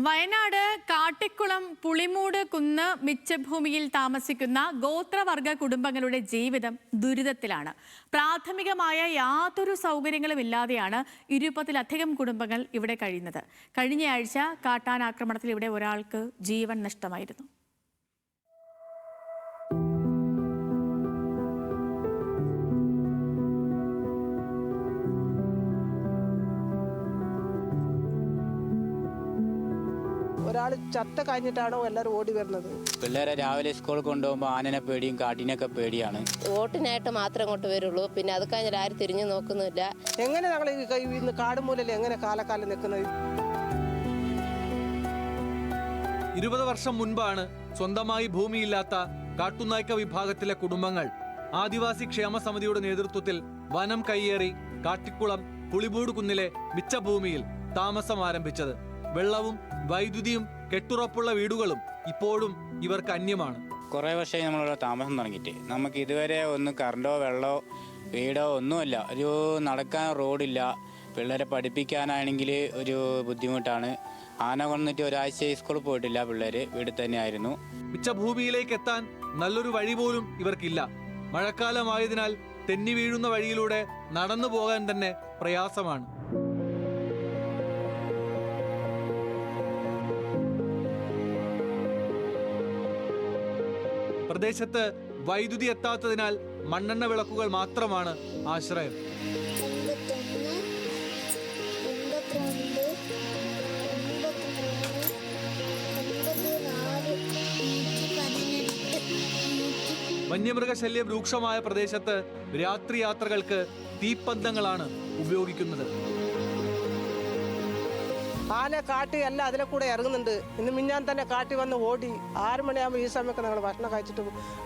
വയനാട് കാട്ടിക്കുളം പുളിമൂട് കുന്ന് മിച്ചഭൂമിയിൽ താമസിക്കുന്ന ഗോത്രവർഗ കുടുംബങ്ങളുടെ ജീവിതം ദുരിതത്തിലാണ്. പ്രാഥമികമായ യാതൊരു സൗകര്യങ്ങളും ഇല്ലാതെയാണ് 20-ലധികം കുടുംബങ്ങൾ ഇവിടെ കഴിയുന്നത്. കഴിഞ്ഞയാഴ്ച കാട്ടാനാക്രമണത്തിൽ ഇവിടെ ഒരാൾക്ക് ജീവൻ നഷ്ടമായിരുന്നു. ഒരാൾ ചത്ത കഴിഞ്ഞിട്ടാണോ എല്ലാവരും ഓടി വരുന്നത്? പിള്ളേരെ രാവിലെ സ്കൂളിൽ കൊണ്ടുപോകുമ്പോൾ ആനനെ പേടിയും കാട്ടിനൊക്കെ പേടിയാണ്. വോട്ടിനായിട്ട് മാത്രം ഇങ്ങോട്ട് വരുള്ളൂ, പിന്നെ അത് കഴിഞ്ഞാൽ ആരും തിരിഞ്ഞു നോക്കുന്നില്ല. എങ്ങനെ ഞങ്ങൾ ഇന്ന് കാടുമൂലല്ലേ എങ്ങനെ കാലക്കാലം നിൽക്കുന്നത്? 20 വർഷം മുൻപാണ് സ്വന്തമായി ഭൂമിയില്ലാത്ത കാട്ടുനായ്ക്ക വിഭാഗത്തിലെ കുടുംബങ്ങൾ ആദിവാസി ക്ഷേമ സമിതിയുടെ നേതൃത്വത്തിൽ വനം കയ്യേറി കാട്ടിക്കുളം പുളിമൂട് കുന്നിലെ മിച്ചഭൂമിയിൽ താമസം ആരംഭിച്ചത്. വെള്ളവും വൈദ്യുതിയും കെട്ടുറപ്പുള്ള വീടുകളും ഇപ്പോഴും ഇവർക്ക് അന്യമാണ്. കുറേ വർഷമായി നമ്മളിവിടെ താമസം തുടങ്ങിയിട്ട് നമുക്ക് ഇതുവരെ ഒന്നും കറണ്ടോ വെള്ളമോ വീടോ ഒന്നുമില്ല. ഒരു നടക്കാൻ റോഡില്ല. പിള്ളേരെ പഠിപ്പിക്കാനാണെങ്കിൽ ഒരു ബുദ്ധിമുട്ടാണ്. ആന കൊന്നിട്ട് ഒരാഴ്ച സ്കൂളിൽ പോയിട്ടില്ല. പിള്ളേർ വീട്ടിൽ തന്നെയായിരുന്നു. മിച്ചഭൂമിയിലേക്ക് എത്താൻ നല്ലൊരു വഴി പോലും ഇവർക്കില്ല. മഴക്കാലമായതിനാൽ തെന്നി വീഴുന്ന വഴിയിലൂടെ നടന്നു പോകാൻ തന്നെ പ്രയാസമാണ്. പ്രദേശത്ത് വൈദ്യുതി എത്താത്തതിനാൽ മണ്ണെണ്ണ വിളക്കുകൾ മാത്രമാണ് ആശ്രയം. വന്യമൃഗശല്യം രൂക്ഷമായ പ്രദേശത്ത് രാത്രി യാത്രകൾക്ക് തീപ്പന്തങ്ങളാണ് ഉപയോഗിക്കുന്നത്. ആന കാട്ടി അല്ല അതിലെ കൂടെ ഇറങ്ങുന്നുണ്ട്. ഇന്ന് മിഞ്ഞാൻ തന്നെ കാട്ടി വന്ന് ഓടി 6 മണിയാകുമ്പോൾ ഈ സമയമൊക്കെ ഞങ്ങൾ ഭക്ഷണം കഴിച്ചിട്ട്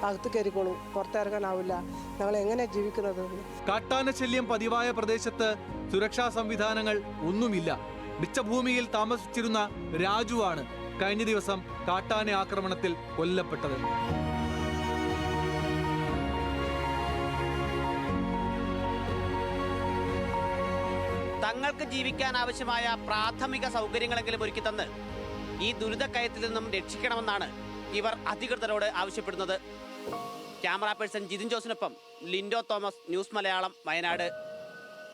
അകത്ത് കയറിക്കോളും. പുറത്തിറങ്ങാനാവില്ല. ഞങ്ങൾ എങ്ങനെ ജീവിക്കുന്നത്? കാട്ടാന ശല്യം പതിവായ പ്രദേശത്ത് സുരക്ഷാ സംവിധാനങ്ങൾ ഒന്നുമില്ല. മിച്ചഭൂമിയിൽ താമസിച്ചിരുന്ന രാജുവാണ് കഴിഞ്ഞ ദിവസം കാട്ടാന ആക്രമണത്തിൽ കൊല്ലപ്പെട്ടത്. തങ്ങൾക്ക് ജീവിക്കാൻ ആവശ്യമായ പ്രാഥമിക സൗകര്യങ്ങളെങ്കിലും ഒരുക്കി തന്ന് ഈ ദുരിതക്കയത്തിൽ നിന്നും രക്ഷിക്കണമെന്നാണ് ഇവർ അധികൃതരോട് ആവശ്യപ്പെടുന്നത്. ക്യാമറ പേഴ്സൺ ജിതിൻ ജോസിനൊപ്പം ലിൻഡോ തോമസ്, ന്യൂസ് മലയാളം, വയനാട്.